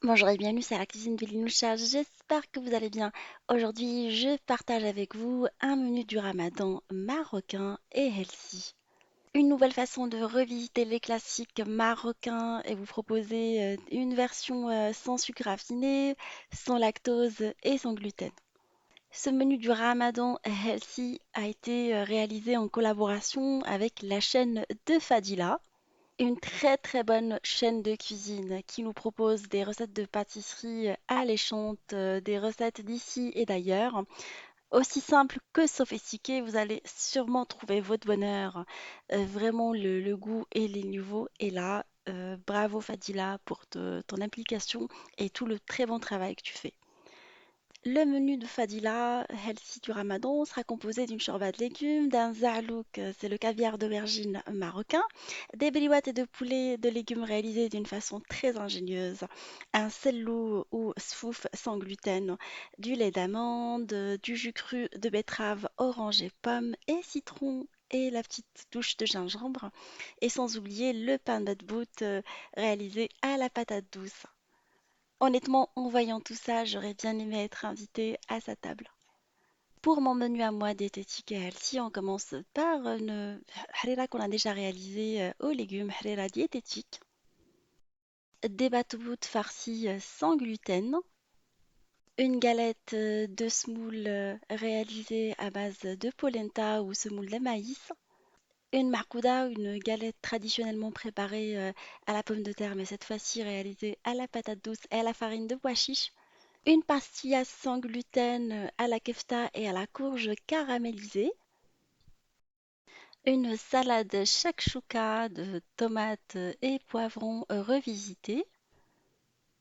Bonjour et bienvenue, c'est la cuisine de Linoucha. J'espère que vous allez bien. Aujourd'hui, je partage avec vous un menu du ramadan marocain et healthy. Une nouvelle façon de revisiter les classiques marocains et vous proposer une version sans sucre raffiné, sans lactose et sans gluten. Ce menu du ramadan healthy a été réalisé en collaboration avec la chaîne de Fadila, une très très bonne chaîne de cuisine qui nous propose des recettes de pâtisserie alléchantes, des recettes d'ici et d'ailleurs. Aussi simple que sophistiqué, vous allez sûrement trouver votre bonheur. Vraiment, le goût et les niveaux est là. Bravo Fadila pour ton implication et tout le très bon travail que tu fais. Le menu de Fadila, healthy du Ramadan, sera composé d'une chorba de légumes, d'un za'louk, c'est le caviar d'aubergine marocain, des briouates de poulet de légumes réalisés d'une façon très ingénieuse, un sellou ou sfouf sans gluten, du lait d'amande, du jus cru de betterave, orange et pomme et citron et la petite touche de gingembre, et sans oublier le pain de bout réalisé à la patate douce. Honnêtement, en voyant tout ça, j'aurais bien aimé être invitée à sa table. Pour mon menu à moi diététique et healthy, on commence par une harira qu'on a déjà réalisée aux légumes, harira diététique, des batouboutes farcis sans gluten, une galette de semoule réalisée à base de polenta ou semoule de maïs, une marcouda, une galette traditionnellement préparée à la pomme de terre, mais cette fois-ci réalisée à la patate douce et à la farine de pois chiche. Une pastilla sans gluten à la kefta et à la courge caramélisée. Une salade shakshuka de tomates et poivrons revisités.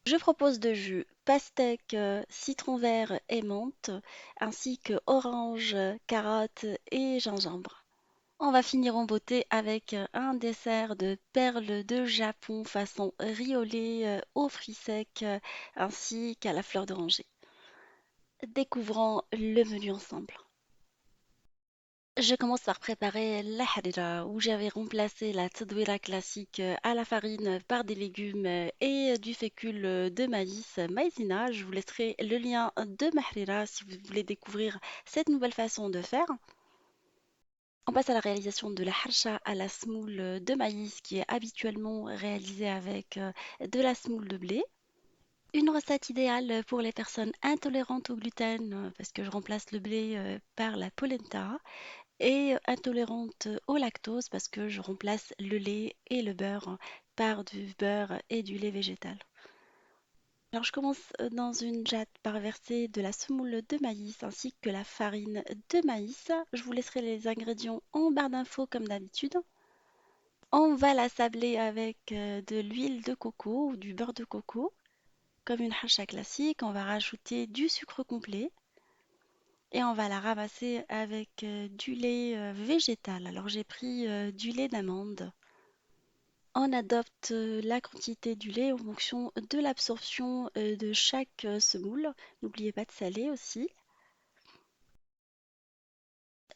Je propose de jus pastèque, citron vert et menthe, ainsi que orange, carotte et gingembre. On va finir en beauté avec un dessert de perles de Japon façon riz au lait, aux fruits secs, ainsi qu'à la fleur d'oranger. Découvrons le menu ensemble. Je commence par préparer la harira où j'avais remplacé la tadouira classique à la farine par des légumes et du fécule de maïs maïzena. Je vous laisserai le lien de ma harira si vous voulez découvrir cette nouvelle façon de faire. On passe à la réalisation de la harsha à la semoule de maïs qui est habituellement réalisée avec de la semoule de blé. Une recette idéale pour les personnes intolérantes au gluten parce que je remplace le blé par la polenta et intolérante au lactose parce que je remplace le lait et le beurre par du beurre et du lait végétal. Alors je commence dans une jatte par verser de la semoule de maïs ainsi que la farine de maïs. Je vous laisserai les ingrédients en barre d'infos comme d'habitude. On va la sabler avec de l'huile de coco ou du beurre de coco. Comme une hacha classique, on va rajouter du sucre complet et on va la ramasser avec du lait végétal. Alors j'ai pris du lait d'amande. On adopte la quantité du lait en fonction de l'absorption de chaque semoule. N'oubliez pas de saler aussi.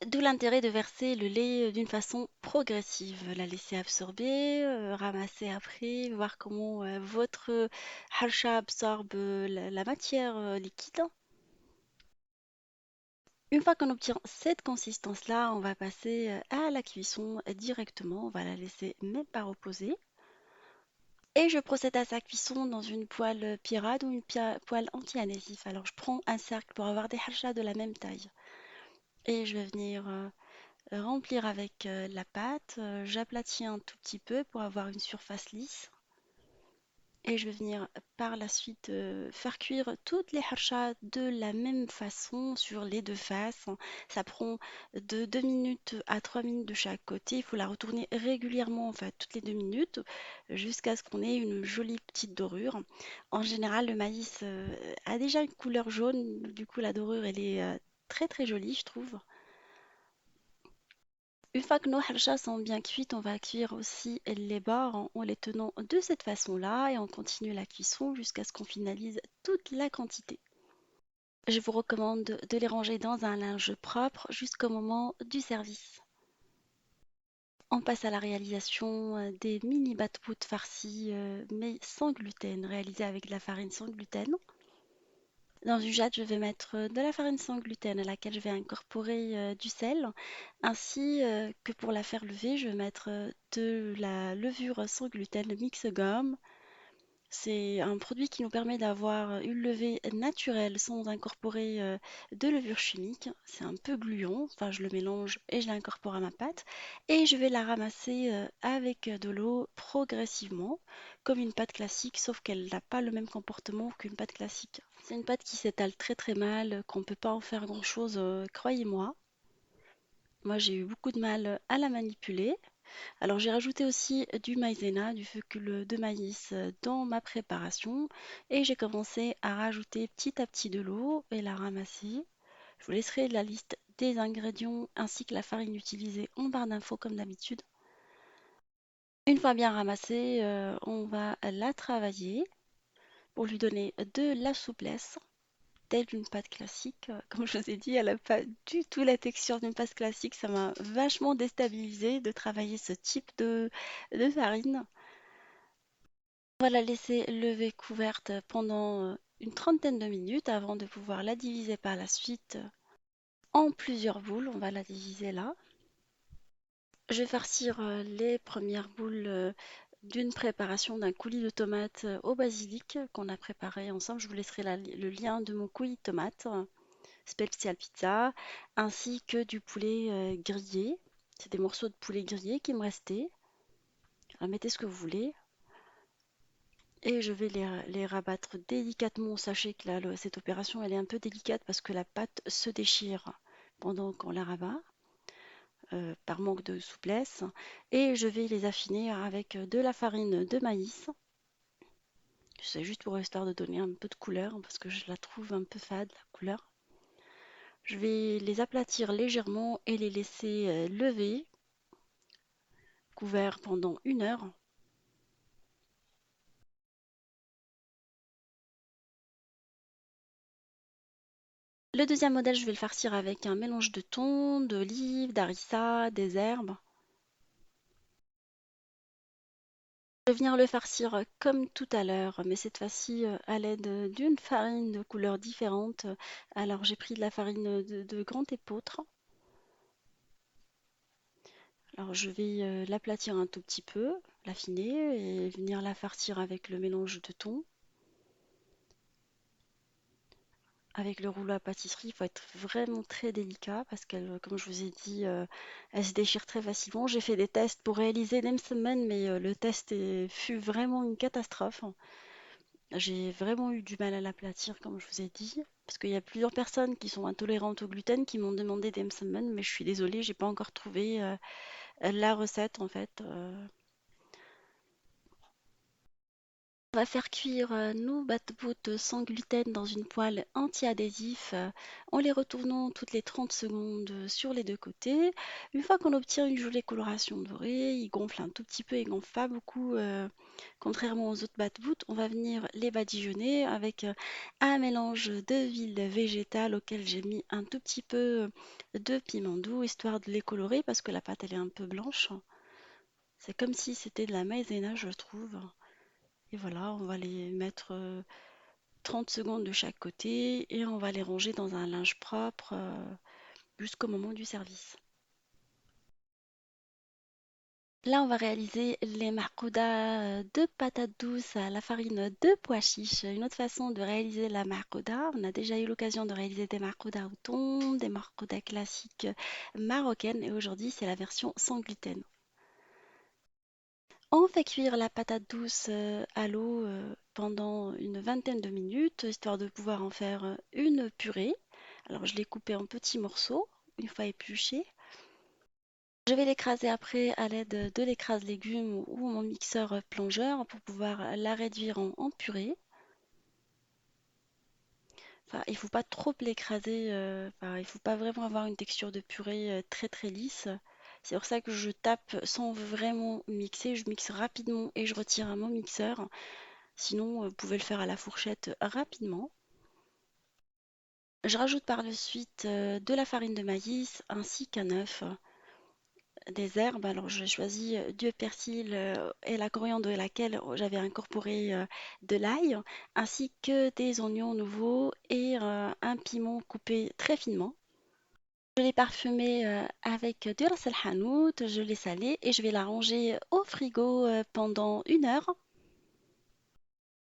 D'où l'intérêt de verser le lait d'une façon progressive, la laisser absorber, ramasser après, voir comment votre harsha absorbe la matière liquide. Une fois qu'on obtient cette consistance-là, on va passer à la cuisson directement. On va la laisser même pas reposer. Et je procède à sa cuisson dans une poêle pirade ou une poêle anti-adhésif. Alors je prends un cercle pour avoir des hachas de la même taille. Et je vais venir remplir avec la pâte. J'aplatis un tout petit peu pour avoir une surface lisse. Et je vais venir par la suite faire cuire toutes les harchas de la même façon sur les deux faces. Ça prend de 2 minutes à 3 minutes de chaque côté. Il faut la retourner régulièrement, en fait, toutes les 2 minutes, jusqu'à ce qu'on ait une jolie petite dorure. En général, le maïs a déjà une couleur jaune, du coup la dorure, elle est très très jolie, je trouve. Une fois que nos harchas sont bien cuites, on va cuire aussi les bords en les tenant de cette façon-là et on continue la cuisson jusqu'à ce qu'on finalise toute la quantité. Je vous recommande de les ranger dans un linge propre jusqu'au moment du service. On passe à la réalisation des mini bat-pout farcis mais sans gluten, réalisés avec de la farine sans gluten. Dans une jatte, je vais mettre de la farine sans gluten à laquelle je vais incorporer du sel, ainsi que pour la faire lever, je vais mettre de la levure sans gluten, le mix gomme. C'est un produit qui nous permet d'avoir une levée naturelle sans incorporer de levure chimique. C'est un peu gluant, enfin je le mélange et je l'incorpore à ma pâte. Et je vais la ramasser avec de l'eau progressivement, comme une pâte classique, sauf qu'elle n'a pas le même comportement qu'une pâte classique. C'est une pâte qui s'étale très très mal, qu'on ne peut pas en faire grand-chose, croyez-moi. Moi j'ai eu beaucoup de mal à la manipuler. Alors j'ai rajouté aussi du maïzena, du fécule de maïs dans ma préparation et j'ai commencé à rajouter petit à petit de l'eau et la ramasser. Je vous laisserai la liste des ingrédients ainsi que la farine utilisée en barre d'infos comme d'habitude. Une fois bien ramassée, on va la travailler pour lui donner de la souplesse, telle une pâte classique. Comme je vous ai dit, elle n'a pas du tout la texture d'une pâte classique. Ça m'a vachement déstabilisé de travailler ce type de farine. On va la laisser lever couverte pendant une trentaine de minutes avant de pouvoir la diviser par la suite en plusieurs boules. On va la diviser là. Je vais farcir les premières boules d'une préparation d'un coulis de tomates au basilic qu'on a préparé ensemble. Je vous laisserai le lien de mon coulis de tomates spécial pizza ainsi que du poulet grillé. C'est des morceaux de poulet grillé qui me restaient. Alors, mettez ce que vous voulez. Et je vais les rabattre délicatement. Sachez que là, cette opération, elle est un peu délicate parce que la pâte se déchire pendant qu'on la rabat, par manque de souplesse. Et je vais les affiner avec de la farine de maïs. C'est juste pour histoire de donner un peu de couleur parce que je la trouve un peu fade, la couleur. Je vais les aplatir légèrement et les laisser lever, couverts pendant 1 heure. Le deuxième modèle, je vais le farcir avec un mélange de thon, d'olives, d'harissa, des herbes. Je vais venir le farcir comme tout à l'heure, mais cette fois-ci à l'aide d'une farine de couleur différente. Alors j'ai pris de la farine de grand épeautre. Alors je vais l'aplatir un tout petit peu, l'affiner et venir la farcir avec le mélange de thon. Avec le rouleau à pâtisserie, il faut être vraiment très délicat parce qu'elle, comme je vous ai dit, elle se déchire très facilement. J'ai fait des tests pour réaliser l'Emsenman, mais le test fut vraiment une catastrophe. J'ai vraiment eu du mal à l'aplatir, comme je vous ai dit, parce qu'il y a plusieurs personnes qui sont intolérantes au gluten qui m'ont demandé des msemen, mais je suis désolée, j'ai pas encore trouvé la recette en fait. On va faire cuire nos bat-boutes sans gluten dans une poêle anti-adhésif en les retournant toutes les 30 secondes sur les deux côtés. Une fois qu'on obtient une jolie coloration dorée, ils gonflent un tout petit peu, ils gonflent pas beaucoup, contrairement aux autres bat-boutes. On va venir les badigeonner avec un mélange d'huile végétale auquel j'ai mis un tout petit peu de piment doux histoire de les colorer parce que la pâte elle est un peu blanche. C'est comme si c'était de la maïzena, je trouve. Et voilà, on va les mettre 30 secondes de chaque côté et on va les ranger dans un linge propre jusqu'au moment du service. Là, on va réaliser les marcoudas de patates douces à la farine de pois chiches. Une autre façon de réaliser la marcouda, on a déjà eu l'occasion de réaliser des marcoudas au thon, des marcoudas classiques marocaines et aujourd'hui c'est la version sans gluten. On fait cuire la patate douce à l'eau pendant une vingtaine de minutes, histoire de pouvoir en faire une purée. Alors je l'ai coupée en petits morceaux, une fois épluchée. Je vais l'écraser après à l'aide de l'écrase-légumes ou mon mixeur plongeur pour pouvoir la réduire en purée. Enfin, il ne faut pas trop l'écraser, enfin, il ne faut pas vraiment avoir une texture de purée très très lisse. C'est pour ça que je tape sans vraiment mixer, je mixe rapidement et je retire à mon mixeur. Sinon, vous pouvez le faire à la fourchette rapidement. Je rajoute par la suite de la farine de maïs ainsi qu'un œuf. des herbes. Alors j'ai choisi du persil et la coriandre, laquelle j'avais incorporé de l'ail, ainsi que des oignons nouveaux et un piment coupé très finement. Je l'ai parfumé avec du ras el hanout, je l'ai salé et je vais la ranger au frigo pendant 1 heure.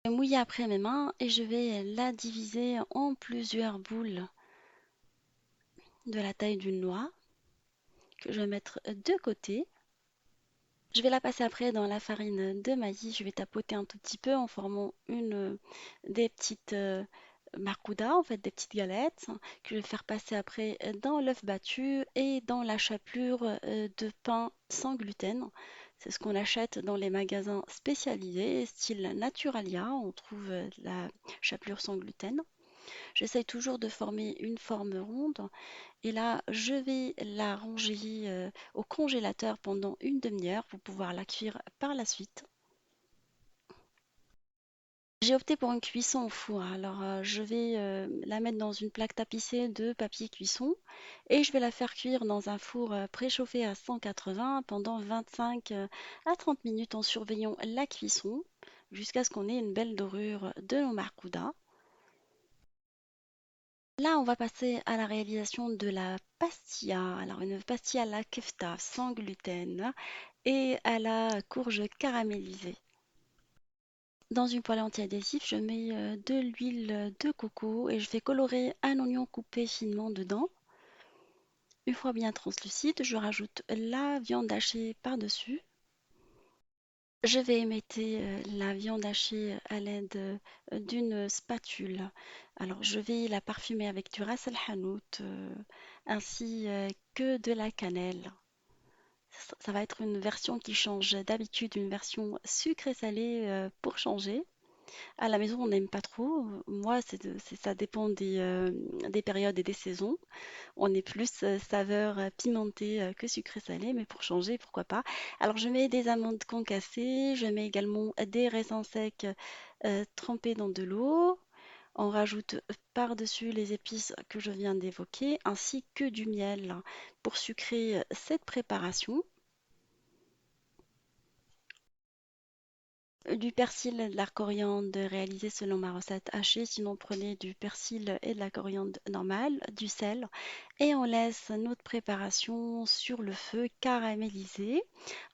Mouiller après mes mains et je vais la diviser en plusieurs boules de la taille d'une noix que je vais mettre de côté. Je vais la passer après dans la farine de maïs. Je vais tapoter un tout petit peu en formant des petites marcoudas, en fait des petites galettes, que je vais faire passer après dans l'œuf battu et dans la chapelure de pain sans gluten. C'est ce qu'on achète dans les magasins spécialisés, style Naturalia. On trouve la chapelure sans gluten. J'essaye toujours de former une forme ronde et là, je vais la ranger au congélateur pendant 1/2 heure pour pouvoir la cuire par la suite. J'ai opté pour une cuisson au four. Alors, je vais la mettre dans une plaque tapissée de papier cuisson et je vais la faire cuire dans un four préchauffé à 180 pendant 25 à 30 minutes en surveillant la cuisson jusqu'à ce qu'on ait une belle dorure de nos marcoudas. Là, on va passer à la réalisation de la pastilla. Alors, une pastilla à la kefta sans gluten et à la courge caramélisée. Dans une poêle antiadhésif, je mets de l'huile de coco et je fais colorer un oignon coupé finement dedans. Une fois bien translucide, je rajoute la viande hachée par-dessus. Je vais émietter la viande hachée à l'aide d'une spatule. Alors, je vais la parfumer avec du ras el hanout ainsi que de la cannelle. Ça va être une version qui change d'habitude, une version sucrée-salée pour changer. À la maison, on n'aime pas trop. Moi, ça dépend des périodes et des saisons. On est plus saveur pimentée que sucré-salé, mais pour changer, pourquoi pas. Alors, je mets des amandes concassées, je mets également des raisins secs trempés dans de l'eau. On rajoute par-dessus les épices que je viens d'évoquer, ainsi que du miel pour sucrer cette préparation. Du persil et de la coriandre réalisé selon ma recette hachée, sinon prenez du persil et de la coriandre normale, du sel et on laisse notre préparation sur le feu caramélisé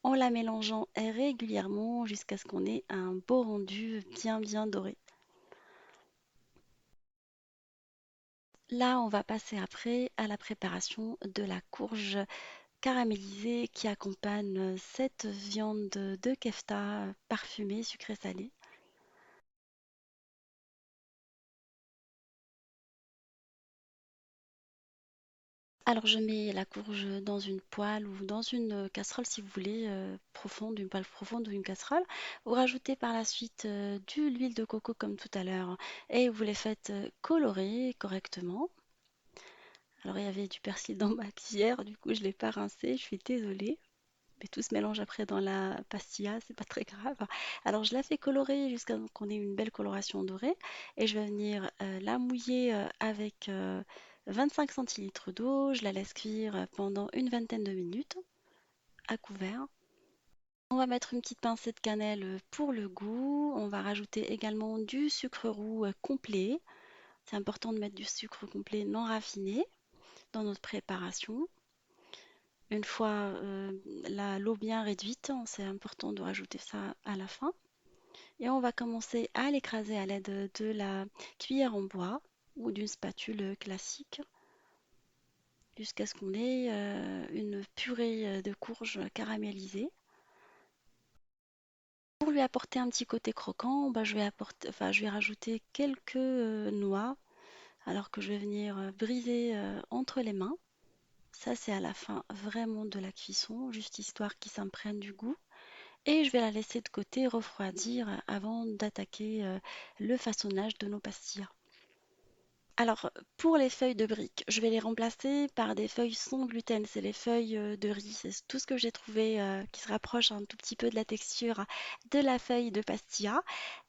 en la mélangeant régulièrement jusqu'à ce qu'on ait un beau rendu bien doré. Là, on va passer après à la préparation de la courge caramélisée qui accompagne cette viande de kefta parfumée sucrée-salée. Alors je mets la courge dans une poêle ou dans une casserole si vous voulez, profonde, une poêle profonde ou une casserole. Vous rajoutez par la suite de l'huile de coco comme tout à l'heure et vous les faites colorer correctement. Alors il y avait du persil dans ma cuillère, du coup je ne l'ai pas rincé, je suis désolée. Mais tout se mélange après dans la pastilla, c'est pas très grave. Alors je la fais colorer jusqu'à ce qu'on ait une belle coloration dorée et je vais venir la mouiller avec 25 centilitres d'eau. Je la laisse cuire pendant une vingtaine de minutes à couvert. On va mettre une petite pincée de cannelle pour le goût. On va rajouter également du sucre roux complet. C'est important de mettre du sucre complet non raffiné dans notre préparation. Une fois l'eau bien réduite, c'est important de rajouter ça à la fin. Et on va commencer à l'écraser à l'aide de la cuillère en bois ou d'une spatule classique jusqu'à ce qu'on ait une purée de courge caramélisée. Pour lui apporter un petit côté croquant, bah, je vais rajouter quelques noix alors que je vais venir briser entre les mains. Ça, c'est à la fin vraiment de la cuisson, juste histoire qu'il s'imprègne du goût. Et je vais la laisser de côté refroidir avant d'attaquer le façonnage de nos pastilles. Alors, pour les feuilles de briques, je vais les remplacer par des feuilles sans gluten. C'est les feuilles de riz. C'est tout ce que j'ai trouvé qui se rapproche un tout petit peu de la texture de la feuille de pastilla.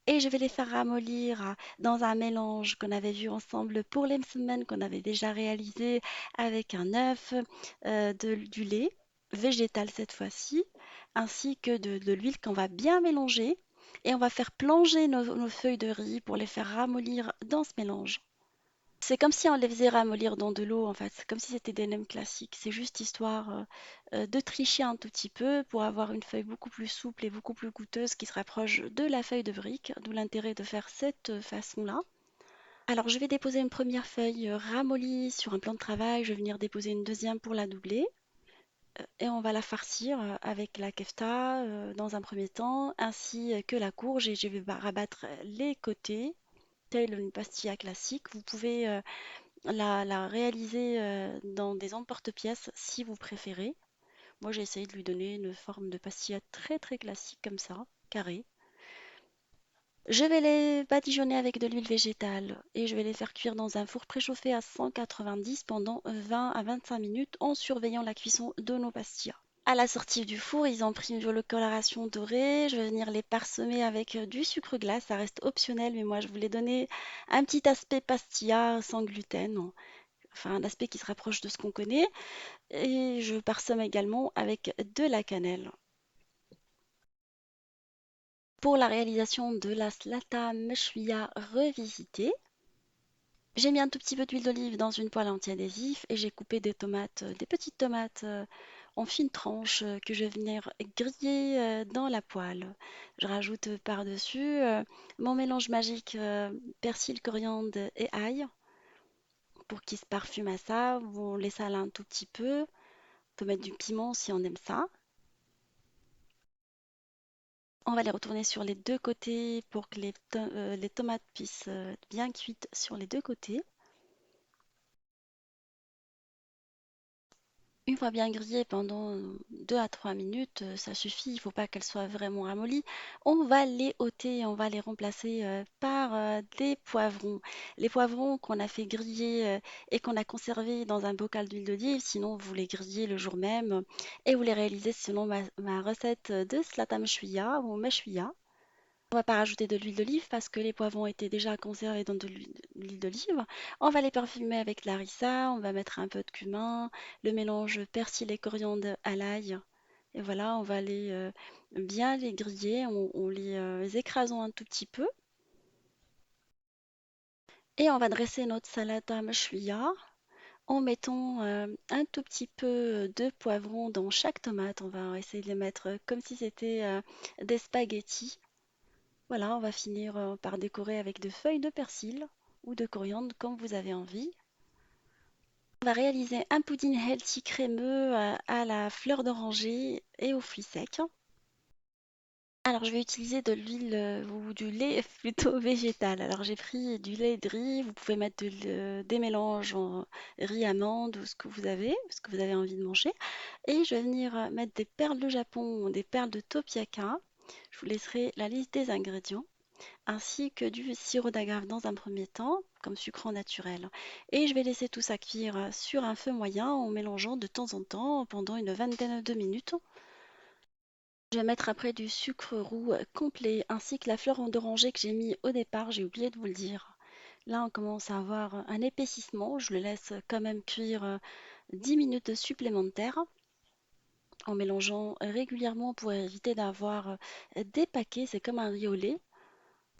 Et je vais les faire ramollir dans un mélange qu'on avait vu ensemble pour les semaines qu'on avait déjà réalisé avec un œuf, du lait, végétale cette fois-ci, ainsi que de l'huile qu'on va bien mélanger. Et on va faire plonger nos feuilles de riz pour les faire ramollir dans ce mélange. C'est comme si on les faisait ramollir dans de l'eau, en fait. C'est comme si c'était des nems classiques. C'est juste histoire de tricher un tout petit peu pour avoir une feuille beaucoup plus souple et beaucoup plus goûteuse qui se rapproche de la feuille de brique, d'où l'intérêt de faire cette façon-là. Alors, je vais déposer une première feuille ramollie sur un plan de travail. Je vais venir déposer une deuxième pour la doubler. Et on va la farcir avec la kefta dans un premier temps, ainsi que la courge. Et je vais rabattre les côtés, telle une pastilla classique. Vous pouvez la réaliser dans des emporte-pièces si vous préférez. Moi, j'ai essayé de lui donner une forme de pastilla très très classique comme ça, carrée. Je vais les badigeonner avec de l'huile végétale et je vais les faire cuire dans un four préchauffé à 190 pendant 20 à 25 minutes en surveillant la cuisson de nos pastillas. À la sortie du four, ils ont pris une coloration dorée. Je vais venir les parsemer avec du sucre glace. Ça reste optionnel, mais moi, je voulais donner un petit aspect pastilla sans gluten. Enfin, un aspect qui se rapproche de ce qu'on connaît. Et je parsème également avec de la cannelle. Pour la réalisation de la slata meshwia revisitée, j'ai mis un tout petit peu d'huile d'olive dans une poêle anti-adhésif et j'ai coupé des tomates, des petites tomates en fines tranches que je vais venir griller dans la poêle. Je rajoute par-dessus mon mélange magique persil, coriandre et ail pour qu'il se parfume à ça. On les sale un tout petit peu. On peut mettre du piment si on aime ça. On va les retourner sur les deux côtés pour que les tomates puissent être bien cuites sur les deux côtés. Une fois bien grillées pendant 2 à 3 minutes, ça suffit, il ne faut pas qu'elles soient vraiment ramollies. On va les ôter et on va les remplacer par des poivrons. Les poivrons qu'on a fait griller et qu'on a conservés dans un bocal d'huile d'olive, sinon vous les grillez le jour même et vous les réalisez selon ma recette de slatam chouïa ou meshwia. On va pas rajouter de l'huile d'olive parce que les poivrons étaient déjà conservés dans de l'huile d'olive. On va les parfumer avec de l'harissa, on va mettre un peu de cumin, le mélange persil et coriandre à l'ail. Et voilà, on va bien les griller, on les écrasons un tout petit peu. Et on va dresser notre salade à mashwia en mettant un tout petit peu de poivron dans chaque tomate. On va essayer de les mettre comme si c'était des spaghettis. Voilà, on va finir par décorer avec de feuilles de persil ou de coriandre comme vous avez envie. On va réaliser un pudding healthy crémeux à la fleur d'oranger et aux fruits secs. Alors, je vais utiliser de l'huile ou du lait plutôt végétal. Alors, j'ai pris du lait de riz. Vous pouvez mettre des mélanges en riz, amande ou ce que vous avez envie de manger. Et je vais venir mettre des perles de Japon ou des perles de Topiaka. Je vous laisserai la liste des ingrédients, ainsi que du sirop d'agave dans un premier temps, comme sucrant naturel. Et je vais laisser tout ça cuire sur un feu moyen en mélangeant de temps en temps pendant une vingtaine de minutes. Je vais mettre après du sucre roux complet ainsi que la fleur d'oranger que j'ai mis au départ, j'ai oublié de vous le dire. Là, on commence à avoir un épaississement. Je le laisse quand même cuire 10 minutes supplémentaires en mélangeant régulièrement pour éviter d'avoir des paquets. C'est comme un riz au lait.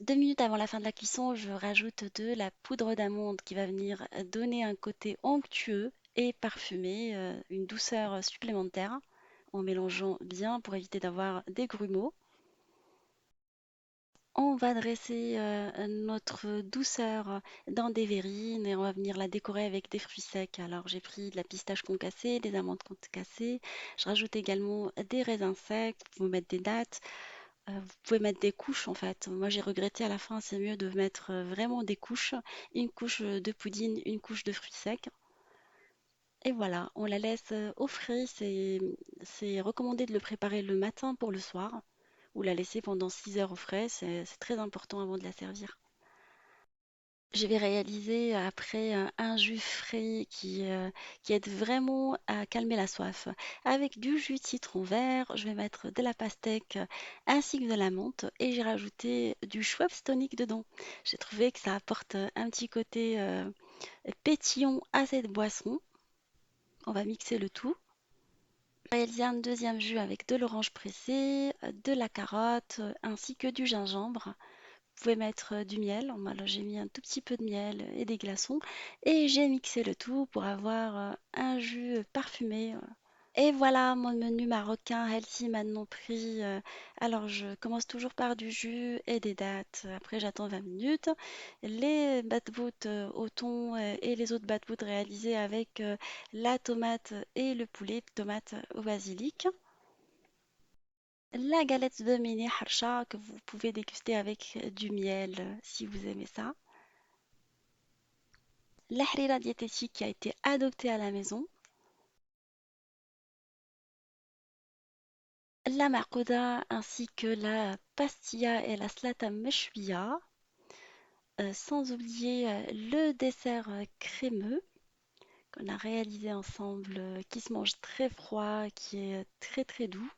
2 minutes avant la fin de la cuisson, je rajoute de la poudre d'amande qui va venir donner un côté onctueux et parfumé, une douceur supplémentaire en mélangeant bien pour éviter d'avoir des grumeaux. On va dresser notre douceur dans des verrines et on va venir la décorer avec des fruits secs. Alors j'ai pris de la pistache concassée, des amandes concassées. Je rajoute également des raisins secs. Vous pouvez mettre des dattes. Vous pouvez mettre des couches en fait. Moi j'ai regretté à la fin, c'est mieux de mettre vraiment des couches. Une couche de pudding, une couche de fruits secs. Et voilà, on la laisse au frais. C'est recommandé de le préparer le matin pour le soir ou la laisser pendant 6 heures au frais. C'est très important avant de la servir. Je vais réaliser après un jus frais qui aide vraiment à calmer la soif. Avec du jus de citron vert, je vais mettre de la pastèque ainsi que de la menthe et j'ai rajouté du Schweppes tonic dedans. J'ai trouvé que ça apporte un petit côté pétillant à cette boisson. On va mixer le tout. Réaliser un deuxième jus avec de l'orange pressée, de la carotte, ainsi que du gingembre. Vous pouvez mettre du miel. Moi, là, j'ai mis un tout petit peu de miel et des glaçons. Et j'ai mixé le tout pour avoir un jus parfumé. Et voilà mon menu marocain healthy maintenant pris. Alors, je commence toujours par du jus et des dattes. Après, j'attends 20 minutes. Les batbout au thon et les autres batbout réalisés avec la tomate et le poulet, tomate au basilic. La galette de mini harsha que vous pouvez déguster avec du miel si vous aimez ça. La harira diététique qui a été adoptée à la maison. La marcouda ainsi que la pastilla et la slata meshwia. Sans oublier le dessert crémeux qu'on a réalisé ensemble, qui se mange très froid, qui est très très doux.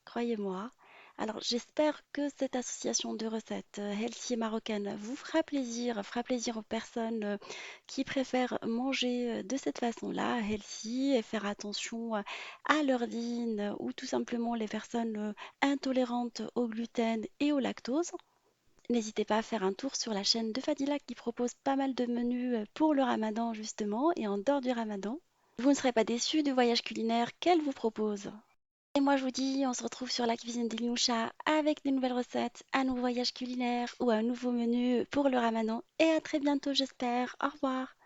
Croyez-moi. Alors, j'espère que cette association de recettes healthy marocaine vous fera plaisir aux personnes qui préfèrent manger de cette façon-là, healthy, et faire attention à leur ligne ou tout simplement les personnes intolérantes au gluten et au lactose. N'hésitez pas à faire un tour sur la chaîne de Fadila qui propose pas mal de menus pour le ramadan justement et en dehors du ramadan. Vous ne serez pas déçus du voyage culinaire qu'elle vous propose. Et moi, je vous dis, on se retrouve sur la cuisine des Loucha avec des nouvelles recettes, un nouveau voyage culinaire ou un nouveau menu pour le ramadan. Et à très bientôt, j'espère. Au revoir.